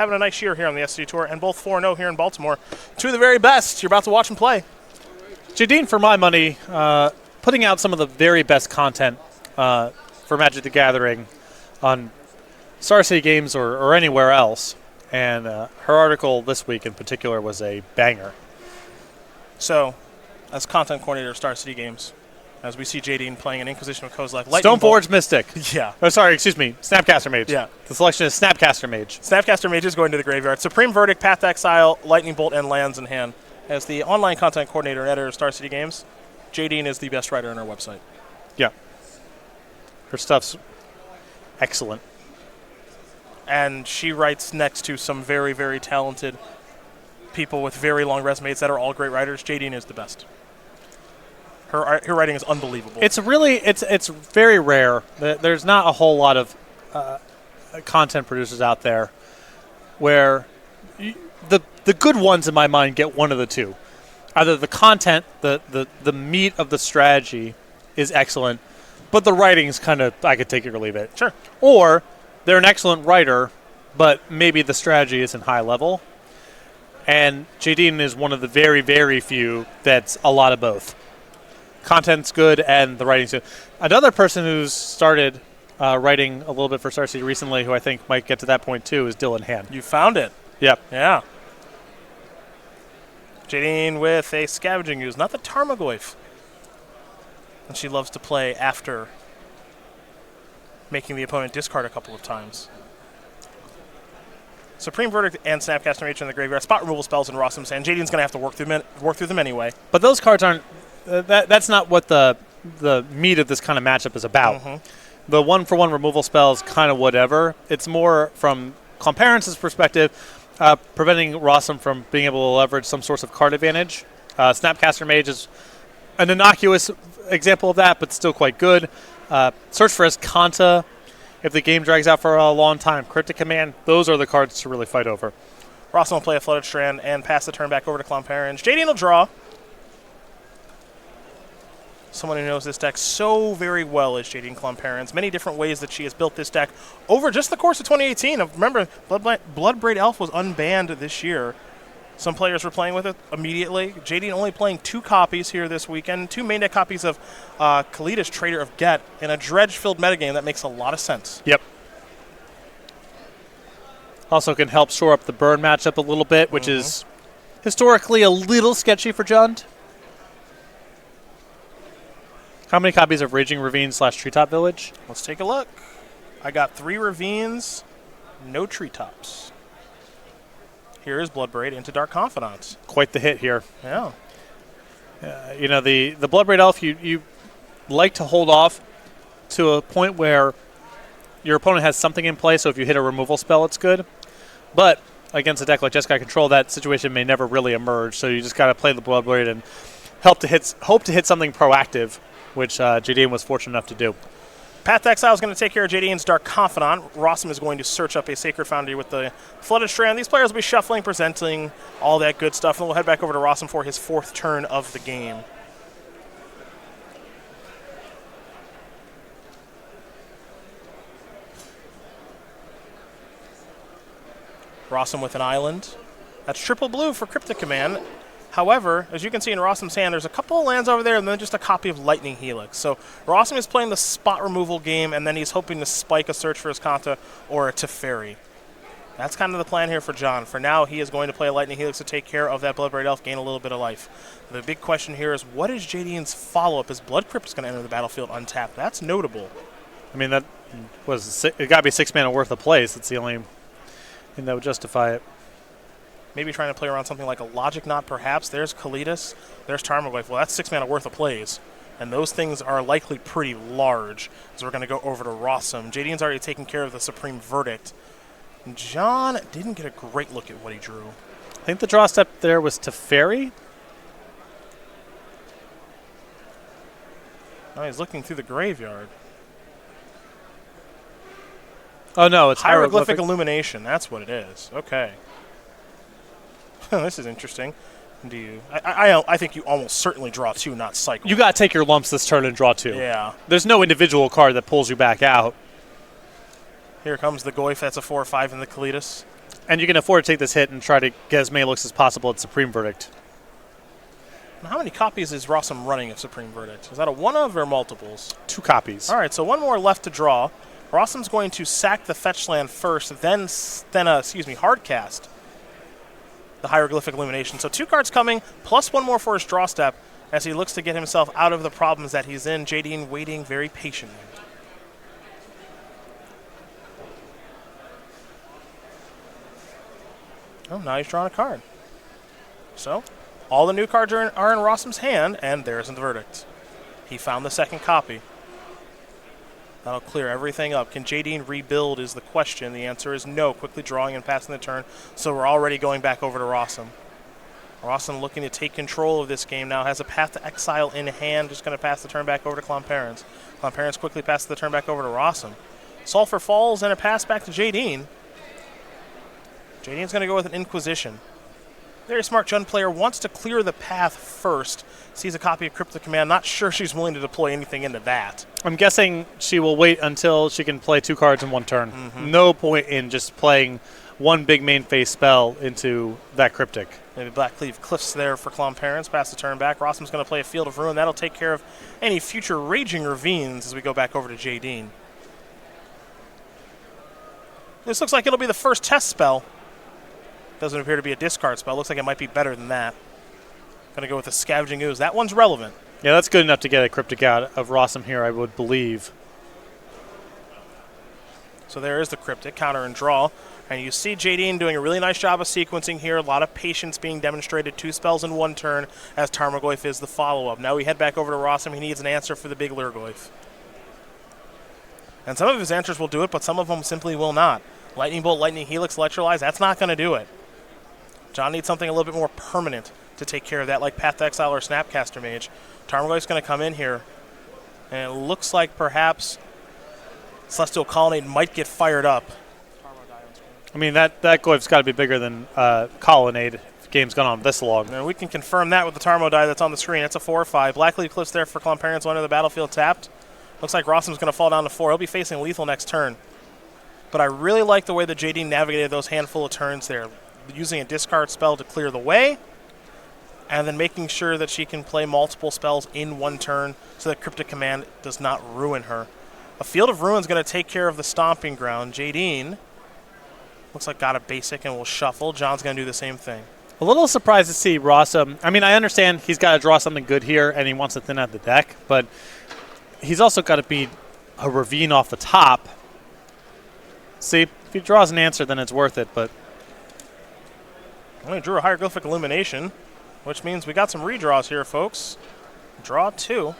having a nice year here on the SCG Tour, and both 4-0 here in Baltimore. Two of the very best. You're about to watch them play. Jadine, for my money, putting out some of the very best content for Magic the Gathering on Star City Games or anywhere else. And her article this week in particular was a banger. So, as content coordinator of Star City Games, as we see Jadine playing an Inquisition of Kozilek, Lightning Stoneforge Mystic. Yeah. Oh, sorry, excuse me. Snapcaster Mage. Yeah. The selection is Snapcaster Mage. Snapcaster Mage is going to the graveyard. Supreme Verdict, Path to Exile, Lightning Bolt, and lands in hand. As the online content coordinator and editor of Star City Games, Jadine is the best writer on our website. Yeah. Her stuff's excellent. And she writes next to some very, very talented people with very long resumes that are all great writers. Jadine is the best. Her writing is unbelievable. It's very rare. There's not a whole lot of content producers out there where the good ones in my mind get one of the two. Either the content, the meat of the strategy is excellent, but the writing's kind of, I could take it or leave it. Sure. Or they're an excellent writer, but maybe the strategy isn't high level. And Jadine is one of the very, very few that's a lot of both. Content's good and the writing's good. Another person who's started writing a little bit for Star City recently, who I think might get to that point too, is Dylan Han. You found it. Yep. Yeah. Jadine with a Scavenging Ooze, not the Tarmogoyf. And she loves to play after making the opponent discard a couple of times. Supreme Verdict and Snapcaster Mage in the graveyard. Spot removal spells in Rosum's hand. Jadine's going to have to work through them anyway. But those cards aren't. That's not what the meat of this kind of matchup is about. Mm-hmm. The one-for-one removal spell is kind of whatever. It's more from Klomparens' perspective, preventing Rosum from being able to leverage some source of card advantage. Snapcaster Mage is an innocuous example of that, but still quite good. Search for Escanta. If the game drags out for a long time, Cryptic Command, those are the cards to really fight over. Rosum will play a Flooded Strand and pass the turn back over to Klomparens. Jadine will draw. Someone who knows this deck so very well is Jadine Klomparens. Many different ways that she has built this deck over just the course of 2018. Remember, Bloodbraid Elf was unbanned this year. Some players were playing with it immediately. Jadine only playing 2 copies here this weekend, 2 main deck copies of Kalida's Trader of Get in a dredge-filled metagame. That makes a lot of sense. Yep. Also can help shore up the burn matchup a little bit, which is historically a little sketchy for Jund. How many copies of Raging Ravine / Treetop Village? Let's take a look. I got 3 Ravines, no Treetops. Here is Bloodbraid into Dark Confidant. Quite the hit here. Yeah. You know, the Bloodbraid Elf, you like to hold off to a point where your opponent has something in play, so if you hit a removal spell, it's good. But against a deck like Jeskai Control, that situation may never really emerge, so you just got to play the Bloodbraid and hope to hit something proactive, which Jadine was fortunate enough to do. Path to Exile is going to take care of Jadine's Dark Confidant. Rosum is going to search up a Sacred Foundry with the Flooded Strand. These players will be shuffling, presenting, all that good stuff. And we'll head back over to Rosum for his 4th turn of the game. Rosum with an island. That's triple blue for Cryptic Command. However, as you can see in Rosum's hand, there's a couple of lands over there and then just a copy of Lightning Helix. So Rosum is playing the spot removal game, and then he's hoping to spike a Search for Escanta or a Teferi. That's kind of the plan here for John. For now, he is going to play a Lightning Helix to take care of that Bloodbraid Elf, gain a little bit of life. The big question here is, what is Jadine's follow-up? Is Blood Crypt is going to enter the battlefield untapped? That's notable. I mean, it got to be 6 mana worth of plays. That's the only thing that would justify it. Maybe trying to play around something like a Logic Knot, perhaps. There's Kalidas. There's Tarmogoyf. Well, that's 6 mana worth of plays. And those things are likely pretty large. So we're going to go over to Rosum. Jadine's already taken care of the Supreme Verdict. John didn't get a great look at what he drew. I think the draw step there was Teferi. Now he's looking through the graveyard. Oh, no, it's Hieroglyphic Illumination. That's what it is. Okay. This is interesting. Do you? I think you almost certainly draw 2, not cycle. You got to take your lumps this turn and draw 2. Yeah. There's no individual card that pulls you back out. Here comes the Goyf. That's a 4 or 5 in the Kalidas. And you can afford to take this hit and try to get as many looks as possible at Supreme Verdict. Now, how many copies is Rosum running of Supreme Verdict? Is that a one of or multiples? 2 copies. All right, so one more left to draw. Rosum's going to sack the fetch land first, then hard cast the Hieroglyphic Illumination. So 2 cards coming, plus 1 more for his draw step as he looks to get himself out of the problems that he's in. Jadine waiting very patiently. Oh, now he's drawing a card. So all the new cards are in Rosum's hand, and there's the verdict. He found the second copy. That'll clear everything up. Can Jadine rebuild is the question. The answer is no. Quickly drawing and passing the turn. So we're already going back over to Rosum. Rosum looking to take control of this game now. Has a Path to Exile in hand. Just going to pass the turn back over to Klomparens. Klomparens quickly passes the turn back over to Rosum. Sulfur falls and a pass back to Jadine. Jadine's going to go with an Inquisition. Very smart Jund player. Wants to clear the path first. Sees a copy of Cryptic Command. Not sure she's willing to deploy anything into that. I'm guessing she will wait until she can play 2 cards in 1 turn. No point in just playing 1 big main phase spell into that Cryptic. Maybe Blackcleave Cliffs there for Klomparens. Pass the turn back. Rosum's going to play a Field of Ruin. That'll take care of any future Raging Ravines as we go back over to Jadine. This looks like it'll be the first test spell. Doesn't appear to be a discard spell. Looks like it might be better than that. Going to go with the Scavenging Ooze. That one's relevant. Yeah, that's good enough to get a Cryptic out of Rosum here, I would believe. So there is the Cryptic, counter and draw. And you see Jadine doing a really nice job of sequencing here. A lot of patience being demonstrated. 2 spells in 1 turn as Tarmogoyf is the follow-up. Now we head back over to Rosum. He needs an answer for the big Lurgoyf. And some of his answers will do it, but some of them simply will not. Lightning Bolt, Lightning Helix, Electrolyze, that's not going to do it. John needs something a little bit more permanent to take care of that, like Path to Exile or Snapcaster Mage. Tarmogoyf's going to come in here, and it looks like perhaps Celestial Colonnade might get fired up. I mean, that Goyf's got to be bigger than Colonnade if the game's gone on this long. And we can confirm that with the Tarmo die that's on the screen. It's a 4 or 5. Blackleaf Cliffs there for Klomparens under the battlefield tapped. Looks like Rosum's going to fall down to 4. He'll be facing lethal next turn. But I really like the way that Jadine navigated those handful of turns there, using a discard spell to clear the way, and then making sure that she can play multiple spells in 1 turn so that Cryptic Command does not ruin her. A Field of Ruin is going to take care of the Stomping Ground. Jadine looks like got a basic and will shuffle. John's going to do the same thing. A little surprised to see Rosum. I mean, I understand he's got to draw something good here, and he wants to thin out the deck, but he's also got to beat a Ravine off the top. See, if he draws an answer, then it's worth it, but... Well, he drew a Hieroglyphic Illumination, which means we got some redraws here, folks. Draw 2.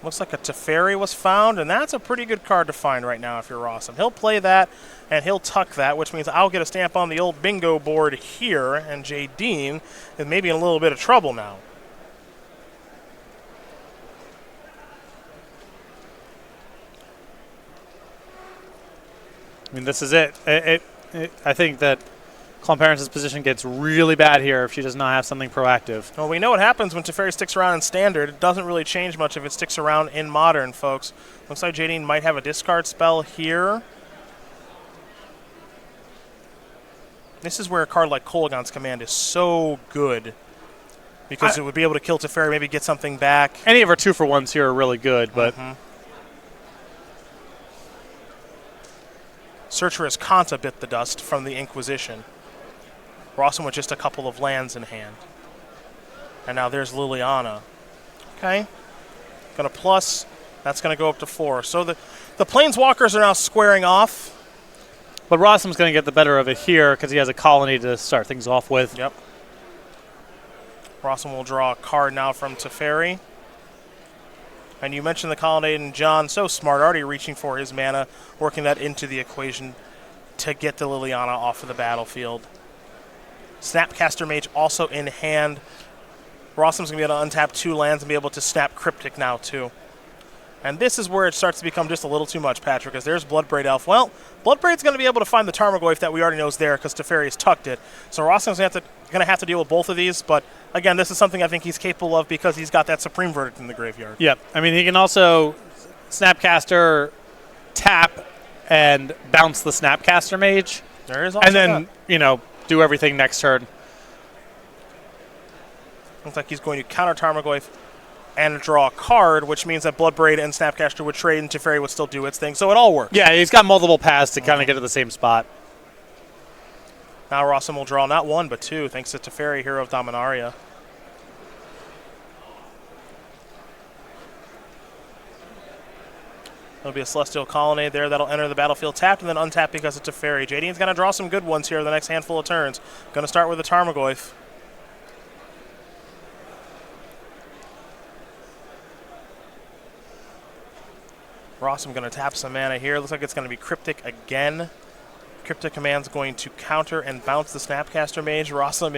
Looks like a Teferi was found, and that's a pretty good card to find right now if you're Rosum. He'll play that, and he'll tuck that, which means I'll get a stamp on the old bingo board here, and Jadine is maybe in a little bit of trouble now. I mean, this is it. I think that Klomparens' position gets really bad here if she does not have something proactive. Well, we know what happens when Teferi sticks around in Standard. It doesn't really change much if it sticks around in Modern, folks. Looks like Jadine might have a discard spell here. This is where a card like Kolaghan's Command is so good, because it would be able to kill Teferi, maybe get something back. Any of our 2-for-1s here are really good, but... Searcherous Kanta bit the dust from the Inquisition. Rosum with just a couple of lands in hand. And now there's Liliana. Okay. Going to plus. That's going to go up to 4. So the Planeswalkers are now squaring off. But Rosum's going to get the better of it here because he has a colony to start things off with. Yep. Rosum will draw a card now from Teferi. And you mentioned the Colonnade, and John, so smart, already reaching for his mana, working that into the equation to get the Liliana off of the battlefield. Snapcaster Mage also in hand. Rossum's going to be able to untap 2 lands and be able to snap Cryptic now, too. And this is where it starts to become just a little too much, Patrick, because there's Bloodbraid Elf. Well, Bloodbraid's going to be able to find the Tarmogoyf that we already know is there because Teferi's tucked it. So Rossum's going to have to deal with both of these, but again, this is something I think he's capable of because he's got that Supreme Verdict in the graveyard. Yep. I mean, he can also Snapcaster, tap, and bounce the Snapcaster Mage. There is also and then, that. you know, do everything next turn. Looks like he's going to counter Tarmogoyf and draw a card, which means that Bloodbraid and Snapcaster would trade and Teferi would still do its thing. So it all works. Yeah, he's got multiple paths to kind of get to the same spot. Now Rosum will draw not one, but two, thanks to Teferi, Hero of Dominaria. There'll be a Celestial Colonnade there that'll enter the battlefield tapped and then untap because of Teferi. Jadine's going to draw some good ones here the next handful of turns. Going to start with the Tarmogoyf. Rosum going to tap some mana here. Looks like it's going to be Cryptic again. Cryptic Command's going to counter and bounce the Snapcaster Mage. Rosum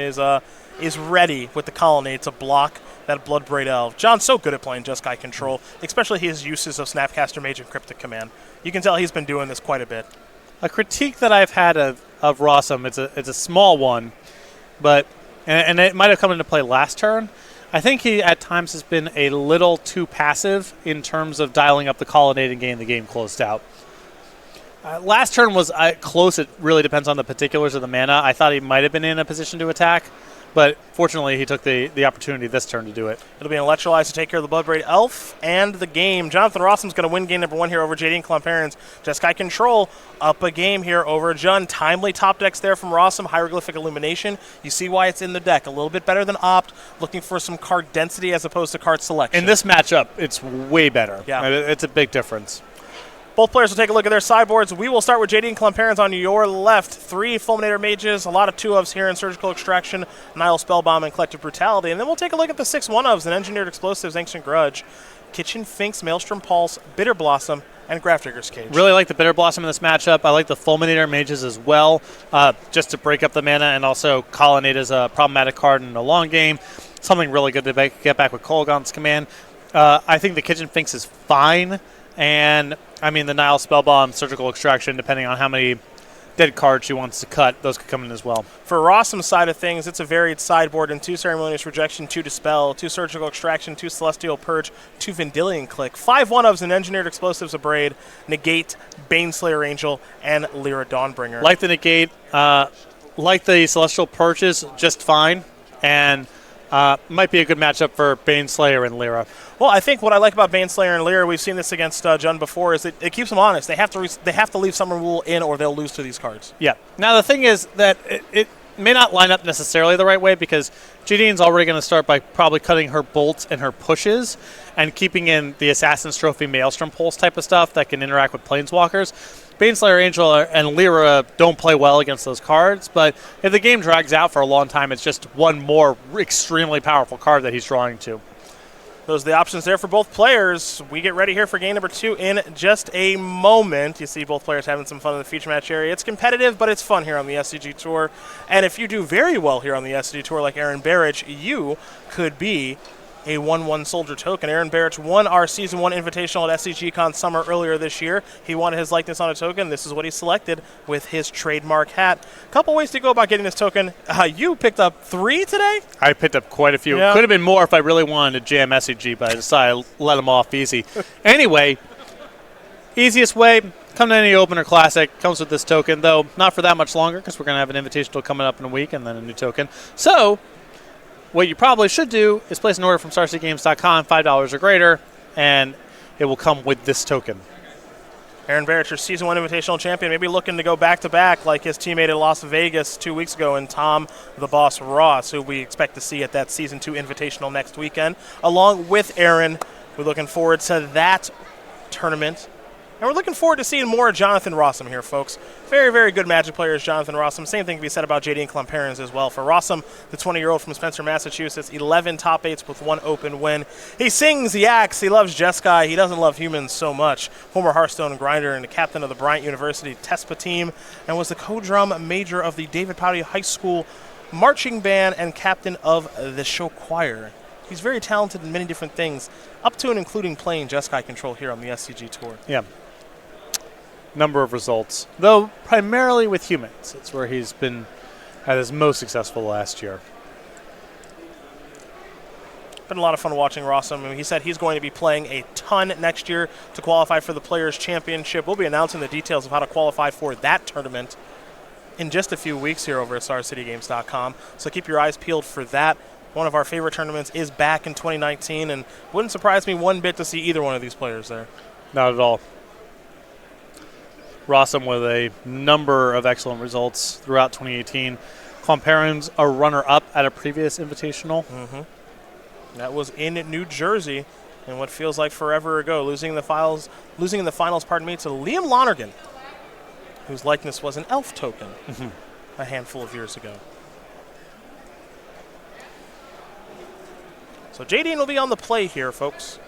is ready with the Colonnade to block that Bloodbraid Elf. John's so good at playing Jeskai Control, especially his uses of Snapcaster Mage and Cryptic Command. You can tell he's been doing this quite a bit. A critique that I've had of Rosum, it's a small one, but and it might have come into play last turn. I think he at times has been a little too passive in terms of dialing up the Colonnade and getting the game closed out. Last turn was close. It really depends on the particulars of the mana. I thought he might have been in a position to attack, but fortunately he took the opportunity this turn to do it. It'll be an Electrolyze to take care of the Bloodbraid Elf and the game. Jonathan Rossum's going to win game number one here over Jadine Klomparens. Jeskai Control up a game here over Jun. Timely top decks there from Rosum. Hieroglyphic Illumination. You see why it's in the deck. A little bit better than Opt. Looking for some card density as opposed to card selection. In this matchup, it's way better. Yeah. It's a big difference. Both players will take a look at their sideboards. We will start with Jadine Klomparens on your left. 3 Fulminator Mages, a lot of 2-ofs here in Surgical Extraction, Nihil Spellbomb, and Collective Brutality. And then we'll take a look at the 6 1-ofs and Engineered Explosives, Ancient Grudge, Kitchen Finks, Maelstrom Pulse, Bitter Blossom, and Grafdigger's Cage. Really like the Bitter Blossom in this matchup. I like the Fulminator Mages as well, just to break up the mana, and also Colonnade is a problematic card in the long game. Something really good to get back with Kolaghan's command. I think the Kitchen Finks is fine, and I mean the Nihil Spellbomb, Surgical Extraction, depending on how many dead cards she wants to cut, those could come in as well. For Rosum's side of things, it's a varied sideboard in 2 Ceremonious Rejection, 2 Dispel, 2 Surgical Extraction, 2 Celestial Purge, 2 Vendilion Click, 5 1-ofs and Engineered Explosives, Abrade, Negate, Baneslayer Angel, and Lyra Dawnbringer. Like the Negate, like the Celestial Purges, just fine, and might be a good matchup for Baneslayer and Lyra. Well, I think what I like about Baneslayer and Lyra, we've seen this against Jun before, is that it keeps them honest. They have to leave Summer Rule in or they'll lose to these cards. Yeah. Now, the thing is that it may not line up necessarily the right way because Jadine's already going to start by probably cutting her bolts and her pushes and keeping in the Assassin's Trophy Maelstrom Pulse type of stuff that can interact with Planeswalkers. Baneslayer Angel and Lyra don't play well against those cards, but if the game drags out for a long time, it's just one more extremely powerful card that he's drawing to. Those are the options there for both players. We get ready here for game number 2 in just a moment. You see both players having some fun in the feature match area. It's competitive, but it's fun here on the SCG Tour. And if you do very well here on the SCG Tour like Aaron Barrich, you could be a 1/1 Soldier token. Aaron Barrich won our Season 1 Invitational at SCG-Con Summer earlier this year. He wanted his likeness on a token. This is what he selected with his trademark hat. A couple ways to go about getting this token. You picked up 3 today? I picked up quite a few. Yeah. Could have been more if I really wanted to jam SCG, but I decided to let them off easy. Anyway, easiest way, come to any Opener Classic. Comes with this token, though not for that much longer because we're going to have an Invitational coming up in a week and then a new token. So what you probably should do is place an order from StarCityGames.com, $5 or greater, and it will come with this token. Aaron Barrich, your Season 1 Invitational champion, maybe looking to go back-to-back like his teammate at Las Vegas 2 weeks ago, and Tom the Boss Ross, who we expect to see at that Season 2 Invitational next weekend. Along with Aaron, we're looking forward to that tournament. And we're looking forward to seeing more of Jonathan Rosum here, folks. Very, very good Magic player is Jonathan Rosum. Same thing can be said about Jadine Klomparens as well. For Rosum, the 20-year-old from Spencer, Massachusetts, 11 top 8s with 1 open win. He sings, he acts, he loves Jeskai. He doesn't love humans so much. Former Hearthstone grinder and the captain of the Bryant University TESPA team, and was the co-drum major of the David Powdy High School marching band and captain of the show choir. He's very talented in many different things, up to and including playing Jeskai Control here on the SCG Tour. Yeah. Number of results, though primarily with humans. It's where he's been at his most successful last year. Been a lot of fun watching Rosum. I mean, he said he's going to be playing a ton next year to qualify for the Players' Championship. We'll be announcing the details of how to qualify for that tournament in just a few weeks here over at StarCityGames.com. So keep your eyes peeled for that. One of our favorite tournaments is back in 2019, and wouldn't surprise me one bit to see either one of these players there. Not at all. Rosum with a number of excellent results throughout 2018. Klomparens a runner-up at a previous invitational. That was in New Jersey, in what feels like forever ago, losing in the finals, to Liam Lonergan, whose likeness was an elf token a handful of years ago. So Jadine will be on the play here, folks.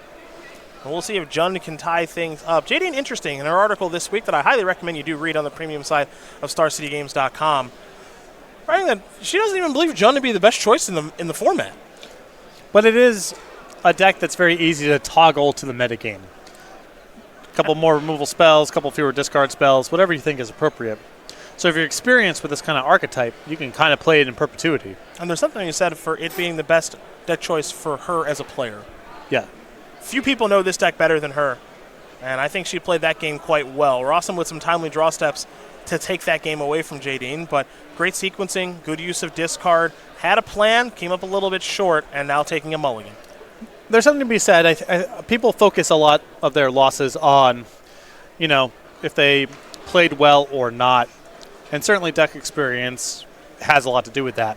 And we'll see if Jun can tie things up. Jadine, interesting, in her article this week that I highly recommend you do read on the premium side of StarCityGames.com, writing that she doesn't even believe Jun to be the best choice in the format. But it is a deck that's very easy to toggle to the metagame. A couple more removal spells, a couple fewer discard spells, whatever you think is appropriate. So if you're experienced with this kind of archetype, you can kind of play it in perpetuity. And there's something you said for it being the best deck choice for her as a player. Yeah. Few people know this deck better than her, and I think she played that game quite well. Rosum with some timely draw steps to take that game away from Jadine, but great sequencing, good use of discard, had a plan, came up a little bit short, and now taking a mulligan. There's something to be said. People focus a lot of their losses on, if they played well or not, and certainly deck experience has a lot to do with that.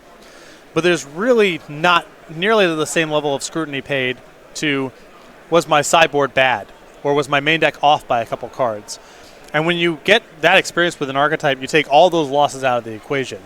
But there's really not nearly the same level of scrutiny paid to, was my sideboard bad, or was my main deck off by a couple cards? And when you get that experience with an archetype, you take all those losses out of the equation.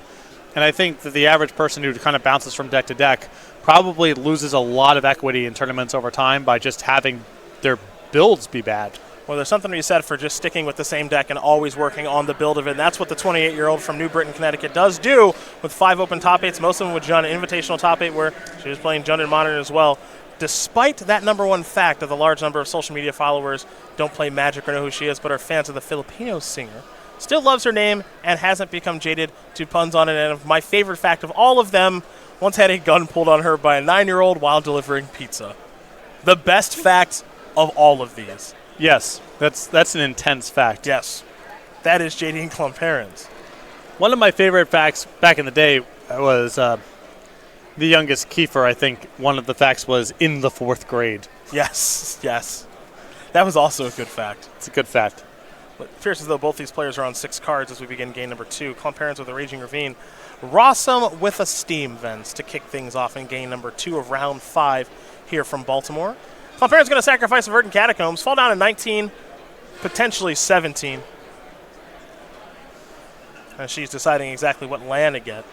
And I think that the average person who kind of bounces from deck to deck probably loses a lot of equity in tournaments over time by just having their builds be bad. Well, there's something to be said for just sticking with the same deck and always working on the build of it. And that's what the 28-year-old from New Britain, Connecticut does do with 5 open top 8s, most of them with Jun, invitational top 8 where she was playing Jun in Modern as well. Despite that number one fact of the large number of social media followers don't play Magic or know who she is, but are fans of the Filipino singer, still loves her name and hasn't become jaded to puns on it. And my favorite fact of all of them, once had a gun pulled on her by a 9-year-old while delivering pizza. The best fact of all of these. Yes, that's an intense fact. Yes, that is Jadine Klomparens. One of my favorite facts back in the day was the youngest Kiefer. I think one of the facts was in the 4th grade. Yes. That was also a good fact. It's a good fact. It appears as though both these players are on 6 cards as we begin game number 2. Klomparens with a Raging Ravine. Rosum with a Steam Vents to kick things off in game number 2 of round 5 here from Baltimore. Klomparens going to sacrifice a Verdant Catacombs, fall down to 19, potentially 17. And she's deciding exactly what land to get.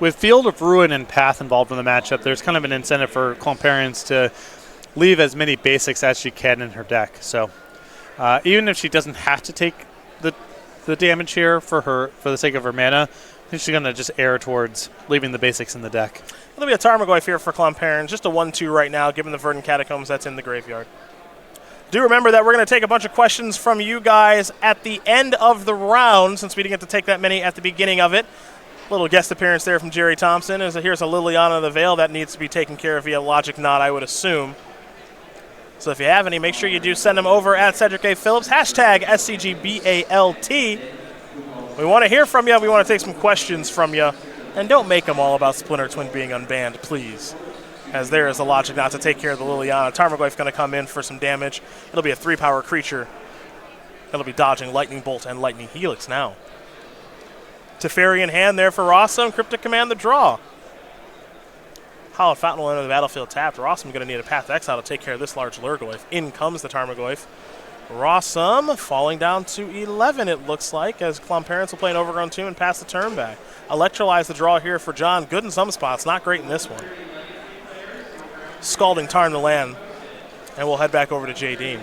With Field of Ruin and Path involved in the matchup, there's kind of an incentive for Klomparens to leave as many basics as she can in her deck. So even if she doesn't have to take the damage here for the sake of her mana, I think she's going to just err towards leaving the basics in the deck. It'll be a Tarmogoyf here for Klomparens, just a 1-2 right now, given the Verdant Catacombs that's in the graveyard. Do remember that we're going to take a bunch of questions from you guys at the end of the round, since we didn't get to take that many at the beginning of it. Little guest appearance there from Jerry Thompson. Here's a Liliana of the Veil that needs to be taken care of via Logic Knot, I would assume. So if you have any, make sure you do send them over at Cedric A. Phillips, hashtag SCGBALT. We want to hear from you. We want to take some questions from you. And don't make them all about Splinter Twin being unbanned, please. As there is a Logic Knot to take care of the Liliana. Tarmogoyf going to come in for some damage. It'll be a 3-power creature. It'll be dodging Lightning Bolt and Lightning Helix now. Teferi in hand there for Rosum. Cryptic Command the draw. Hallowed Fountain will enter the battlefield tapped. Rosum going to need a Path to Exile to take care of this large Lurgoyf. In comes the Tarmogoyf. Rosum falling down to 11, it looks like, as Klomparens will play an Overgrown Tomb and pass the turn back. Electrolyze the draw here for John. Good in some spots, not great in this one. Scalding Tarn the land, and we'll head back over to Jadine.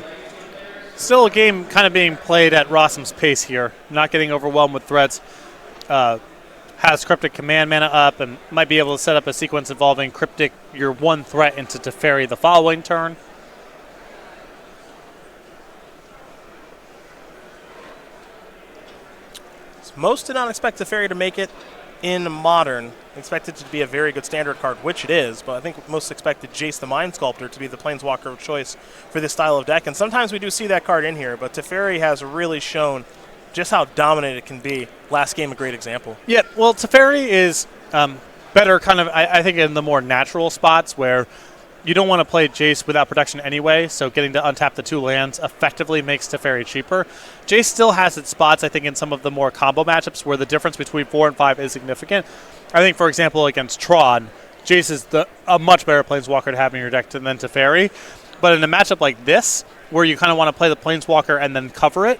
Still a game kind of being played at Rosum's pace here, not getting overwhelmed with threats. Has Cryptic Command mana up and might be able to set up a sequence involving Cryptic your 1 threat into Teferi the following turn. Most did not expect Teferi to make it in Modern. Expected to be a very good standard card, which it is, but I think most expected Jace the Mind Sculptor to be the Planeswalker of choice for this style of deck. And sometimes we do see that card in here, but Teferi has really shown just how dominant it can be. Last game, a great example. Yeah, well, Teferi is better kind of, I think, in the more natural spots where you don't want to play Jace without protection anyway, so getting to untap the 2 lands effectively makes Teferi cheaper. Jace still has its spots, I think, in some of the more combo matchups where the difference between 4 and 5 is significant. I think, for example, against Tron, Jace is a much better Planeswalker to have in your deck than Teferi. But in a matchup like this, where you kind of want to play the Planeswalker and then cover it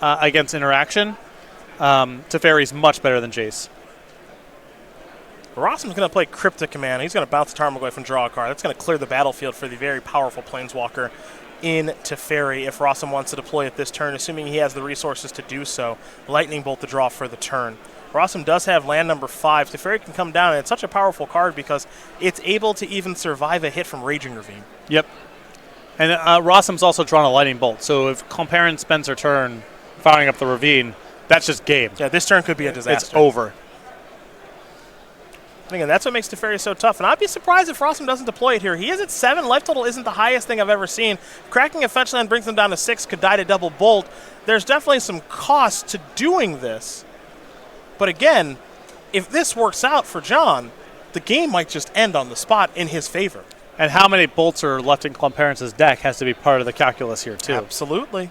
against interaction, Teferi is much better than Jace. Rosum's going to play Cryptic Command. He's going to bounce Tarmogoyf and draw a card. That's going to clear the battlefield for the very powerful Planeswalker in Teferi if Rosum wants to deploy it this turn, assuming he has the resources to do so. Lightning Bolt to draw for the turn. Rosum does have land number 5. Teferi can come down, and it's such a powerful card because it's able to even survive a hit from Raging Ravine. Yep. And Rosum's also drawn a Lightning Bolt, so if Klomparens spends her turn firing up the Ravine, that's just game. Yeah, this turn could be a disaster. It's over. Again, that's what makes Teferi so tough. And I'd be surprised if Rosum doesn't deploy it here. He is at 7. Life total isn't the highest thing I've ever seen. Cracking a fetch land brings him down to 6, could die to double bolt. There's definitely some cost to doing this. But again, if this works out for John, the game might just end on the spot in his favor. And how many bolts are left in Klomparens' deck has to be part of the calculus here, too. Absolutely.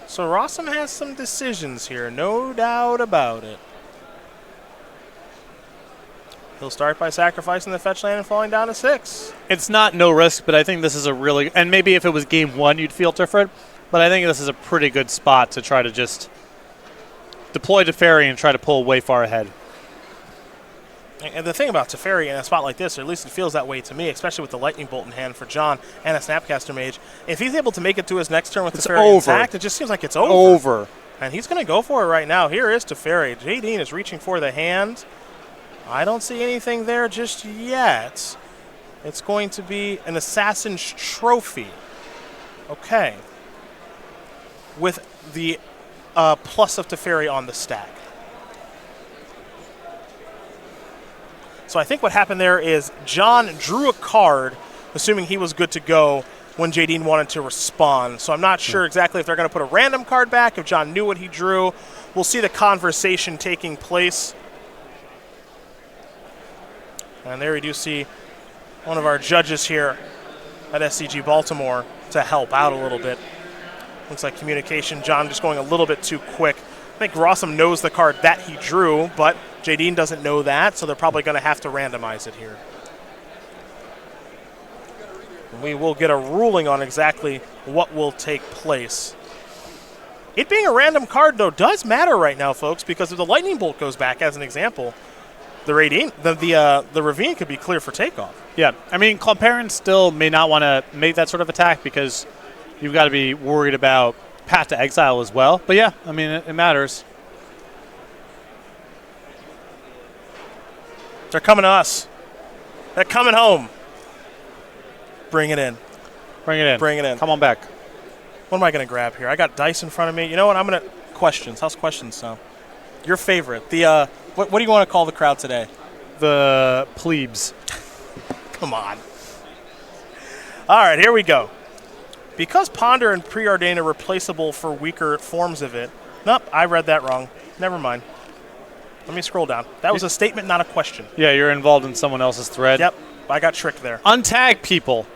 So Rosum has some decisions here, no doubt about it. He'll start by sacrificing the fetch land and falling down to 6. It's not no risk, but I think this is a really... And maybe if it was game 1, you'd feel different. But I think this is a pretty good spot to try to just deploy Teferi and try to pull way far ahead. And the thing about Teferi in a spot like this, or at least it feels that way to me, especially with the Lightning Bolt in hand for John and a Snapcaster Mage, if he's able to make it to his next turn with Teferi intact, it just seems like it's over. And he's going to go for it right now. Here is Teferi. Jadine is reaching for the hand. I don't see anything there just yet. It's going to be an Assassin's Trophy. Okay. With the plus of Teferi on the stack. So I think what happened there is John drew a card, assuming he was good to go when Jadine wanted to respond. So I'm not sure exactly if they're going to put a random card back, if John knew what he drew. We'll see the conversation taking place. And there we do see one of our judges here at SCG Baltimore to help out a little bit. Looks like communication, John just going a little bit too quick. I think Rosum knows the card that he drew, but Jadine doesn't know that, so they're probably going to have to randomize it here. We will get a ruling on exactly what will take place. It being a random card, though, does matter right now, folks, because if the Lightning Bolt goes back, as an example, the Ravine could be clear for takeoff. Yeah, I mean, Klomparens still may not want to make that sort of attack because you've got to be worried about Path to Exile as well. But yeah, I mean, it matters. They're coming to us. They're coming home. Bring it in. Bring it in. Bring it in. Come on back. What am I going to grab here? I got dice in front of me. You know what? I'm going to... Questions. How's questions sound? Your favorite. The what do you want to call the crowd today? The plebes. Come on. All right, here we go. Because Ponder and Preordain are replaceable for weaker forms of it. Nope, I read that wrong. Never mind. Let me scroll down. That was a statement, not a question. Yeah, you're involved in someone else's thread. Yep, I got tricked there. Untag people.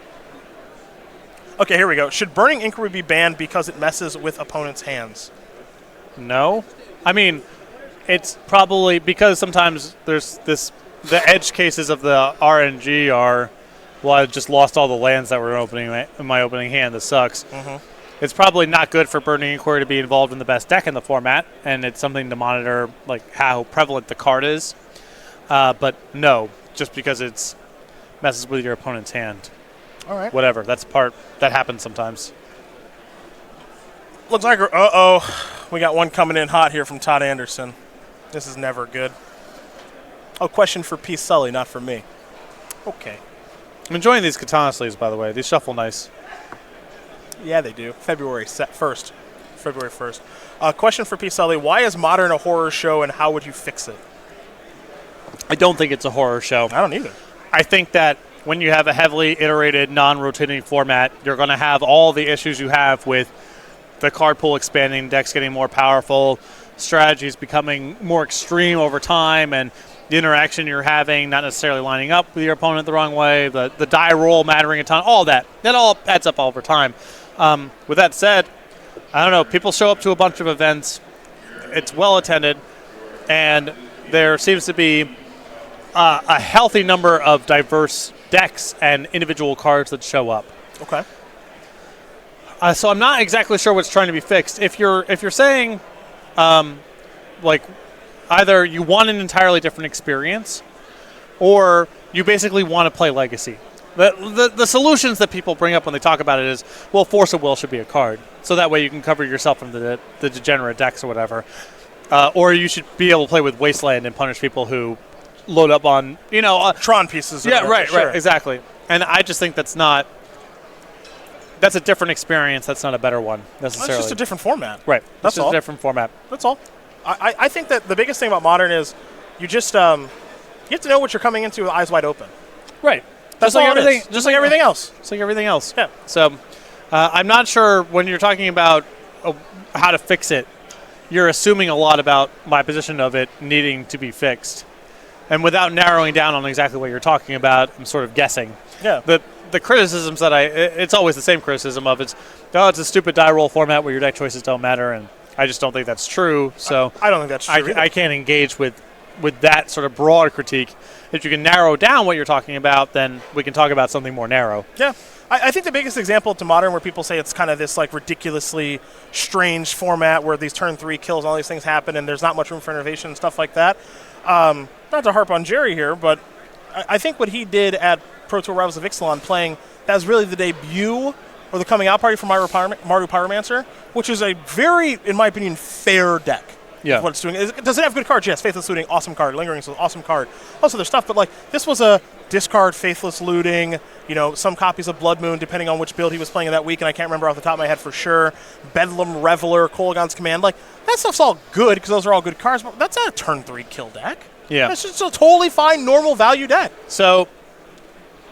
Okay, here we go. Should Burning Inquiry be banned because it messes with opponents' hands? No. I mean, it's probably because sometimes there's this... The edge cases of the RNG are... Well, I just lost all the lands that were in my opening hand. This sucks. It's probably not good for Burning Inquiry to be involved in the best deck in the format, and it's something to monitor, like how prevalent the card is. But no, just because it's messes with your opponent's hand. All right. Whatever. That happens sometimes. Looks like we got one coming in hot here from Todd Anderson. This is never good. Oh, question for P. Sully, not for me. Okay. I'm enjoying these katana sleeves, by the way. These shuffle nice. Yeah, they do. February 1st. February 1st. Question for P. Sully. Why is Modern a horror show, and how would you fix it? I don't think it's a horror show. I don't either. I think that when you have a heavily iterated, non-rotating format, you're going to have all the issues you have with the card pool expanding, decks getting more powerful, strategies becoming more extreme over time, and the interaction you're having not necessarily lining up with your opponent the wrong way, the die roll mattering a ton, all that. That all adds up over time. With that said, I don't know, people show up to a bunch of events, it's well attended, and there seems to be a healthy number of diverse decks and individual cards that show up. Okay. So I'm not exactly sure what's trying to be fixed. If you're saying, like, either you want an entirely different experience, or you basically want to play Legacy. The solutions that people bring up when they talk about it is, well, Force of Will should be a card, so that way you can cover yourself from the degenerate decks or whatever. Or you should be able to play with Wasteland and punish people who load up on, Tron pieces. Yeah, right, sure. exactly. And I just think that's a different experience. That's not a better one, necessarily. It's just a different format. Right. That's just all. a different format. That's all. I think that the biggest thing about Modern is you just you have to know what you're coming into with eyes wide open. Right. That's just like all it everything. is. Just like everything else. Just like everything else. Yeah. So I'm not sure when you're talking about how to fix it, you're assuming a lot about my position of it needing to be fixed. And without narrowing down on exactly what you're talking about, I'm sort of guessing. Yeah. The criticisms that it's always the same criticism of it's a stupid die roll format where your deck choices don't matter, and I just don't think that's true. So I don't think that's true. I can't engage with that sort of broad critique. If you can narrow down what you're talking about, then we can talk about something more narrow. Yeah. I think the biggest example to Modern where people say it's kind of this like ridiculously strange format where these turn 3 kills and all these things happen and there's not much room for innovation and stuff like that. Not to harp on Jerry here, but I think what he did at Pro Tour Rivals of Ixalan playing, that was really the debut or the coming out party for Maru Pyromancer, which is a very, in my opinion, fair deck. Yeah. What it's doing. Does it have good cards? Yes. Faithless Looting, awesome card. Lingering is an awesome card. Lots of other stuff, but like this was a discard Faithless Looting, some copies of Blood Moon, depending on which build he was playing in that week, and I can't remember off the top of my head for sure. Bedlam Reveler, Kolaghan's Command. Like, that stuff's all good because those are all good cards, but that's not a turn 3 kill deck. Yeah. That's just a totally fine, normal value deck. So,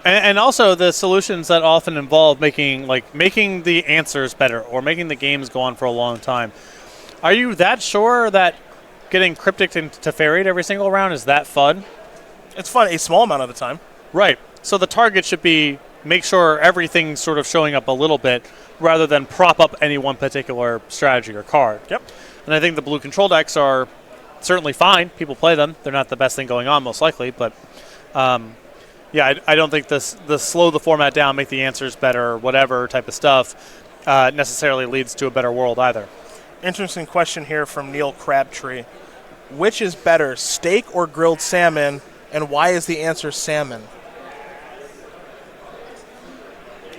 and also the solutions that often involve making the answers better or making the games go on for a long time. Are you that sure that getting Cryptic to Teferied every single round is that fun? It's fun a small amount of the time. Right. So the target should be make sure everything's sort of showing up a little bit rather than prop up any one particular strategy or card. Yep. And I think the blue control decks are certainly fine. People play them. They're not the best thing going on, most likely. But, I don't think the slow the format down, make the answers better, whatever type of stuff necessarily leads to a better world either. Interesting question here from Neil Crabtree. Which is better, steak or grilled salmon, and why is the answer salmon?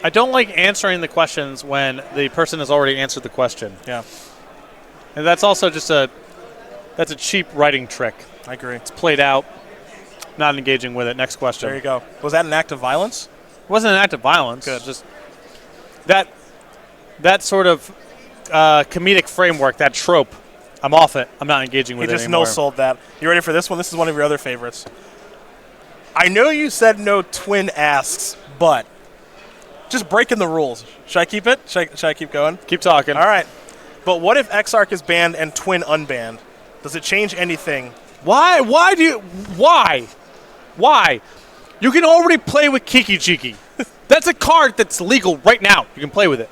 I don't like answering the questions when the person has already answered the question. Yeah. And that's also just that's a cheap writing trick. I agree. It's played out, not engaging with it. Next question. There you go. Was that an act of violence? It wasn't an act of violence. Good. Just that sort of comedic framework, that trope, I'm off it. I'm not engaging with it anymore. He just no-sold that. You ready for this one? This is one of your other favorites. I know you said no twin asks, but just breaking the rules. Should I keep it? Should I keep going? Keep talking. All right. But what if Exarch is banned and twin unbanned? Does it change anything? Why? Why? You can already play with Kiki Jiki. That's a card that's legal right now. You can play with it.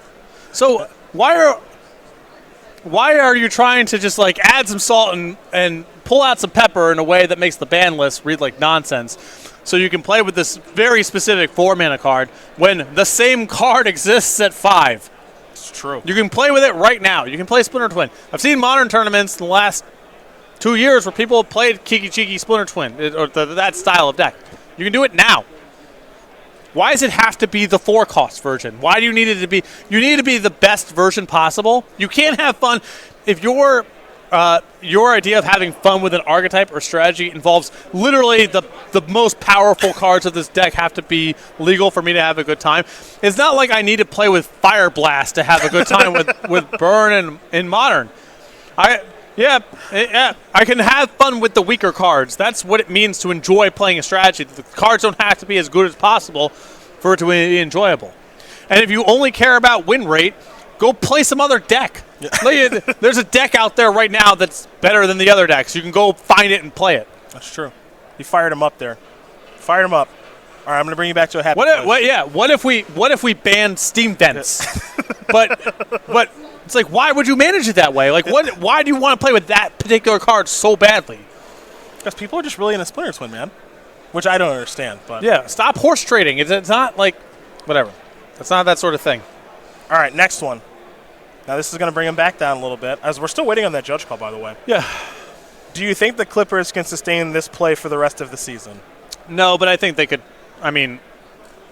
So why are you trying to just like add some salt and pull out some pepper in a way that makes the ban list read like nonsense? So you can play with this very specific 4-mana card when the same card exists at 5. It's true. You can play with it right now. You can play Splinter Twin. I've seen modern tournaments in the last 2 years where people have played Kiki Chiki Splinter Twin, or that style of deck. You can do it now. Why does it have to be the 4-cost version? Why do you need it to be? You need to be the best version possible. You can't have fun if you're your idea of having fun with an archetype or strategy involves literally the most powerful cards of this deck have to be legal for me to have a good time. It's not like I need to play with Fire Blast to have a good time with Burn and in Modern. I can have fun with the weaker cards. That's what it means to enjoy playing a strategy. The cards don't have to be as good as possible for it to be enjoyable. And if you only care about win rate, go play some other deck. Yeah. There's a deck out there right now that's better than the other decks. You can go find it and play it. That's true. You fired him up there. Fired him up. All right, I'm going to bring you back to a happy place. What if we banned Steam Vents? but it's like, why would you manage it that way? Like, why do you want to play with that particular card so badly? Because people are just really in a Splinter Twin, man. Which I don't understand. But yeah, stop horse trading. It's not like, whatever. It's not that sort of thing. All right, next one. Now, this is going to bring him back down a little bit, as we're still waiting on that judge call, by the way. Yeah. Do you think the Clippers can sustain this play for the rest of the season? No, but I think they could. I mean,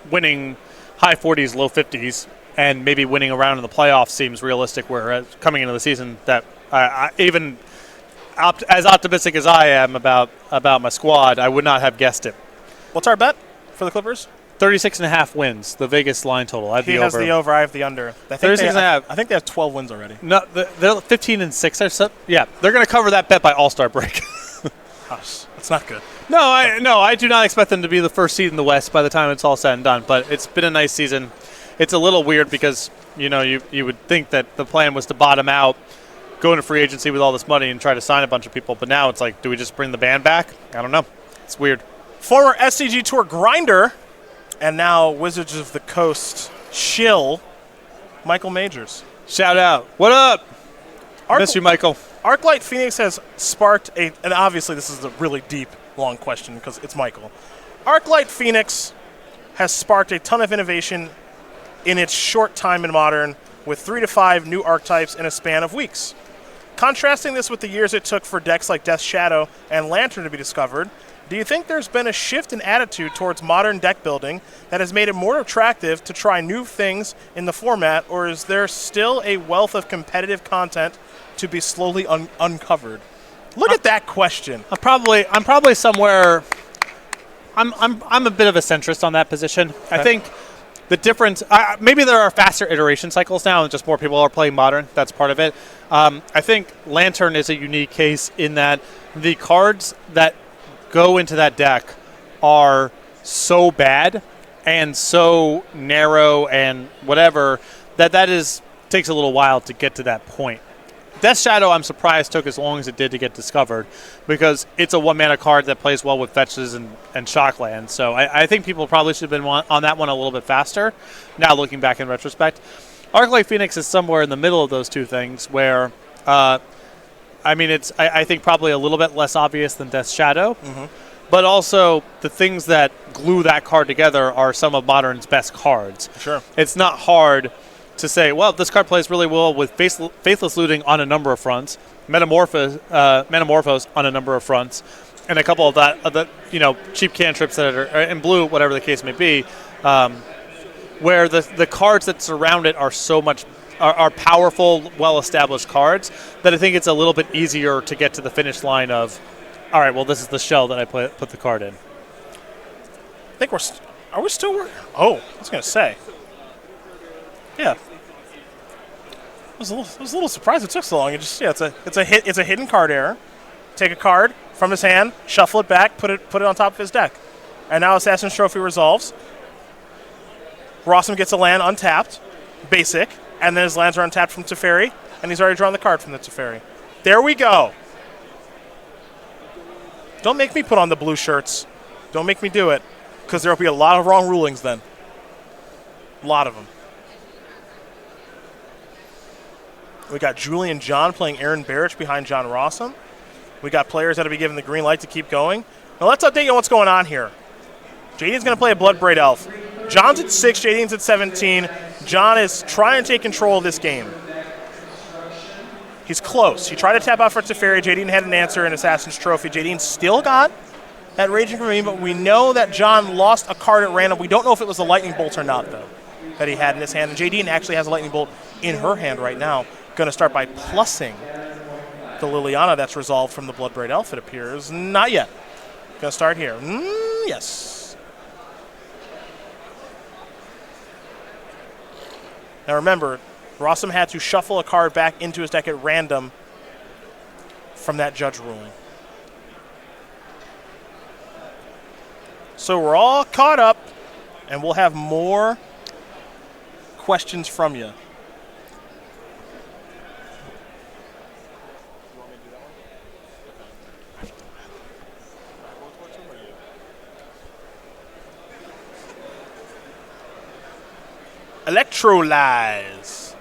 winning high 40s, low 50s, and maybe winning a round in the playoffs seems realistic, whereas coming into the season, that even as optimistic as I am about my squad, I would not have guessed it. What's our bet for the Clippers? 36.5 wins, the Vegas line total. He has the over, I have the under. 36.5. I think they have 12 wins already. No, they're 15-6. Yeah, they're going to cover that bet by All-Star break. Gosh, that's not good. No, I do not expect them to be the first seed in the West by the time it's all said and done. But it's been a nice season. It's a little weird because you would think that the plan was to bottom out, go into free agency with all this money, and try to sign a bunch of people. But now it's like, do we just bring the band back? I don't know. It's weird. Former SCG Tour grinder. And now Wizards of the Coast shill, Michael Majors. Shout out. What up? Miss you, Michael. Arclight Phoenix has sparked and obviously this is a really deep, long question because it's Michael. Arclight Phoenix has sparked a ton of innovation in its short time in Modern with 3 to 5 new archetypes in a span of weeks. Contrasting this with the years it took for decks like Death Shadow and Lantern to be discovered, do you think there's been a shift in attitude towards modern deck building that has made it more attractive to try new things in the format, or is there still a wealth of competitive content to be slowly uncovered? Look at that question. I'm probably somewhere. I'm a bit of a centrist on that position. Okay. I think the difference. Maybe there are faster iteration cycles now, and just more people are playing Modern. That's part of it. I think Lantern is a unique case in that the cards that go into that deck are so bad and so narrow and whatever that takes a little while to get to that point. Death Shadow, I'm surprised, took as long as it did to get discovered because it's a one-mana card that plays well with fetches and shocklands. So I think people probably should have been on that one a little bit faster, now looking back in retrospect. Arclight Phoenix is somewhere in the middle of those two things where I think probably a little bit less obvious than Death Shadow, but also the things that glue that card together are some of Modern's best cards. Sure. It's not hard to say, well, this card plays really well with Faithless Looting on a number of fronts, Metamorphose on a number of fronts, and a couple of the cheap cantrips that are in blue, whatever the case may be, where the cards that surround it are so much are powerful, well-established cards that I think it's a little bit easier to get to the finish line of, all right, well, this is the shell that I put the card in. I think are we still working? Oh, I was going to say. Yeah. I was a little surprised it took so long. It's a hidden card error. Take a card from his hand, shuffle it back, put it on top of his deck. And now Assassin's Trophy resolves. Rosum gets a land untapped, basic. And then his lands are untapped from Teferi, and he's already drawn the card from the Teferi. There we go. Don't make me put on the blue shirts. Don't make me do it, because there will be a lot of wrong rulings then. A lot of them. We got Julian John playing Aaron Barrich behind John Rossum. We got players that will be given the green light to keep going. Now let's update you on what's going on here. Jadine's going to play a Bloodbraid Elf. John's at 6, Jadine's at 17. John is trying to take control of this game. He's close. He tried to tap out for Teferi. Jadine had an answer in Assassin's Trophy. Jadine still got that Raging Ravine, but we know that John lost a card at random. We don't know if it was a Lightning Bolt or not, though, that he had in his hand. And Jadine actually has a Lightning Bolt in her hand right now. Going to start by plussing the Liliana that's resolved from the Bloodbraid Elf, it appears. Not yet. Gonna start here. Yes. Now remember, Rosum had to shuffle a card back into his deck at random from that judge ruling. So we're all caught up, and we'll have more questions from you. Electrolyze.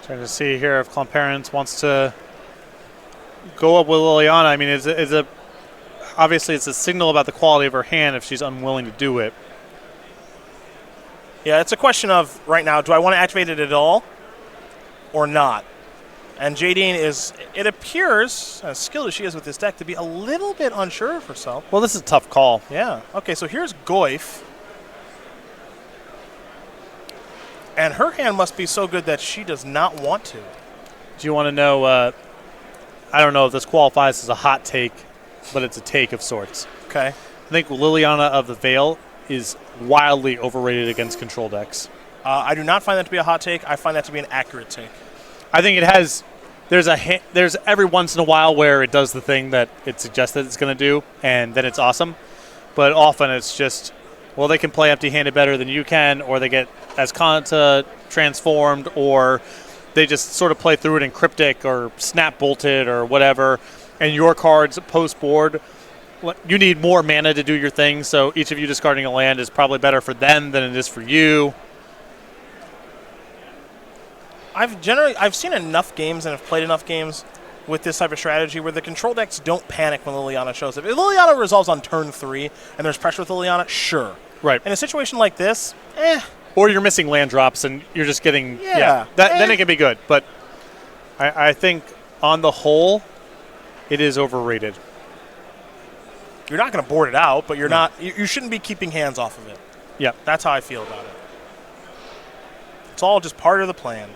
Trying to see here if Klomparens wants to go up with Liliana. I mean, obviously it's a signal about the quality of her hand if she's unwilling to do it. Yeah, it's a question of, right now, do I want to activate it at all or not? And Jadine is, it appears, as skilled as she is with this deck, to be a little bit unsure of herself. Well, this is a tough call. Yeah. Okay, so here's Goyf. And her hand must be so good that she does not want to. Do you want to know, I don't know if this qualifies as a hot take, but it's a take of sorts. Okay. I think Liliana of the Veil is wildly overrated against control decks. I do not find that to be a hot take. I find that to be an accurate take. I think it has, there's every once in a while where it does the thing that it suggests that it's going to do, and then it's awesome. But often it's just, well, they can play empty-handed better than you can, or they get Azcanta transformed, or they just sort of play through it in Cryptic or Snap Bolted or whatever, and your cards post-board, you need more mana to do your thing, so each of you discarding a land is probably better for them than it is for you. I've seen enough games and have played enough games with this type of strategy where the control decks don't panic when Liliana shows up. If Liliana resolves on turn 3 and there's pressure with Liliana, sure. Right. In a situation like this, Or you're missing land drops and you're just getting, Yeah. then it can be good. But I think on the whole, it is overrated. You're not going to board it out, but you're not. You shouldn't be keeping hands off of it. Yeah. That's how I feel about it. It's all just part of the plan.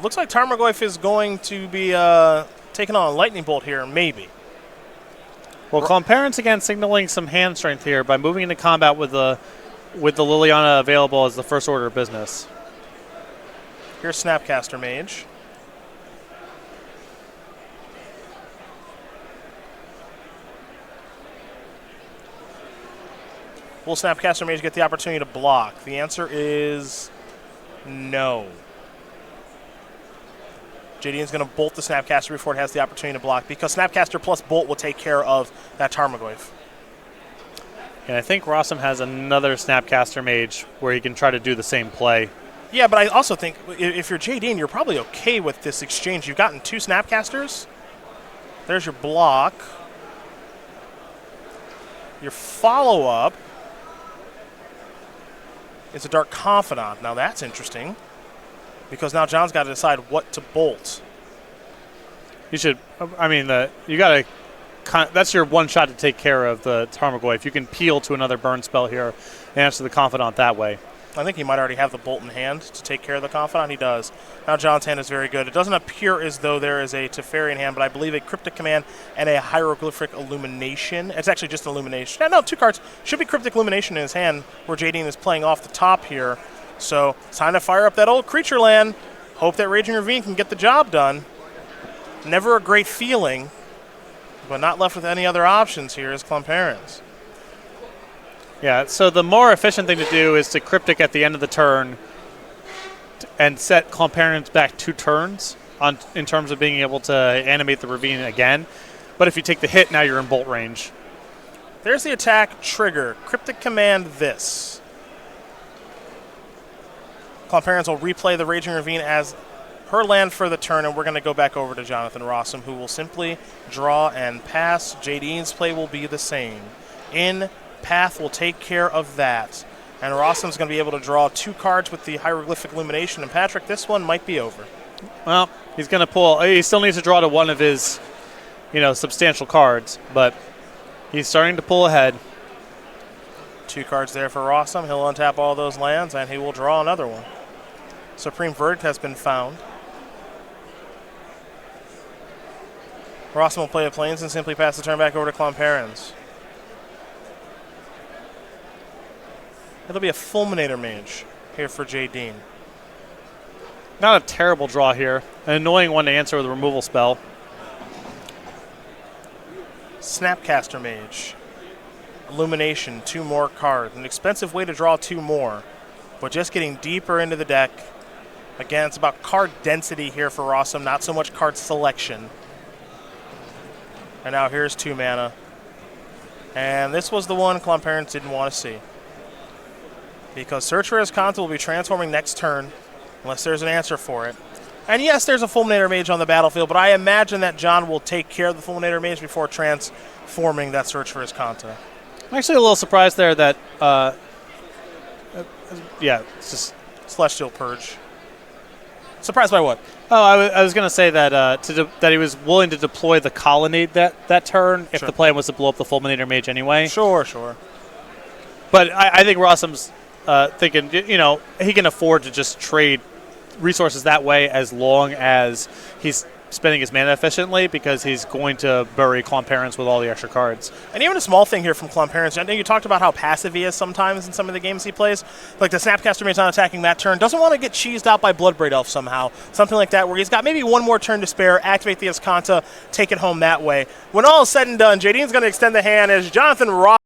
Looks like Tarmogoyf is going to be taking on a lightning bolt here, maybe. Well, Klomparens again signaling some hand strength here by moving into combat with the Liliana available as the first order of business. Here's Snapcaster Mage. Will Snapcaster Mage get the opportunity to block? The answer is no. Jadine's going to bolt the Snapcaster before it has the opportunity to block, because Snapcaster plus Bolt will take care of that Tarmogoyf. And I think Rosum has another Snapcaster Mage where he can try to do the same play. Yeah, but I also think if you're Jadine, you're probably okay with this exchange. You've gotten 2 Snapcasters. There's your block. Your follow-up is a Dark Confidant. Now that's interesting, because now John's got to decide what to bolt. You should, I mean, you got to, that's your one shot to take care of the Tarmogoyf. You can peel to another burn spell here and answer the Confidant that way. I think he might already have the bolt in hand to take care of the Confidant. He does. Now John's hand is very good. It doesn't appear as though there is a Teferi in hand, but I believe a Cryptic Command and a Hieroglyphic Illumination. It's actually just an Illumination. No, 2 cards. Should be Cryptic Illumination in his hand, where Jadine is playing off the top here. So it's time to fire up that old creature land. Hope that Raging Ravine can get the job done. Never a great feeling, but not left with any other options here is Klomparens. Yeah, so the more efficient thing to do is to Cryptic at the end of the turn and set Klomparens back 2 turns in terms of being able to animate the Ravine again. But if you take the hit, now you're in bolt range. There's the attack trigger. Cryptic Command this. Klomparens will replay the Raging Ravine as her land for the turn, and we're going to go back over to Jonathan Rosum, who will simply draw and pass. Jadine's play will be the same. In Path will take care of that. And Rosum's going to be able to draw 2 cards with the Hieroglyphic Illumination. And Patrick, this one might be over. Well, he's going to pull. He still needs to draw to one of his, substantial cards, but he's starting to pull ahead. 2 cards there for Rosum. He'll untap all those lands, and he will draw another one. Supreme Verdict has been found. Rosum will play a Plains and simply pass the turn back over to Klomparens. It'll be a Fulminator Mage here for Jadine. Not a terrible draw here. An annoying one to answer with a removal spell. Snapcaster Mage. Illumination, 2 more cards. An expensive way to draw 2 more, but just getting deeper into the deck. Again, it's about card density here for Rosum, not so much card selection. And now here's 2 mana. And this was the one Klomparens didn't want to see. Because Search for Azcanta will be transforming next turn, unless there's an answer for it. And yes, there's a Fulminator Mage on the battlefield, but I imagine that John will take care of the Fulminator Mage before transforming that Search for Azcanta. I'm actually a little surprised there that, it's just Celestial Purge. Surprised by what? Oh, I was going to say that that he was willing to deploy the Colony that turn if the plan was to blow up the Fulminator Mage anyway. Sure. But I think Rossum's thinking, he can afford to just trade resources that way as long as he's spending his mana efficiently, because he's going to bury Klomparens with all the extra cards. And even a small thing here from Klomparens. I know you talked about how passive he is sometimes in some of the games he plays. Like the Snapcaster Mage not attacking that turn. Doesn't want to get cheesed out by Bloodbraid Elf somehow. Something like that where he's got maybe 1 more turn to spare, activate the Azcanta, take it home that way. When all is said and done, Jadine's going to extend the hand as Jonathan Ross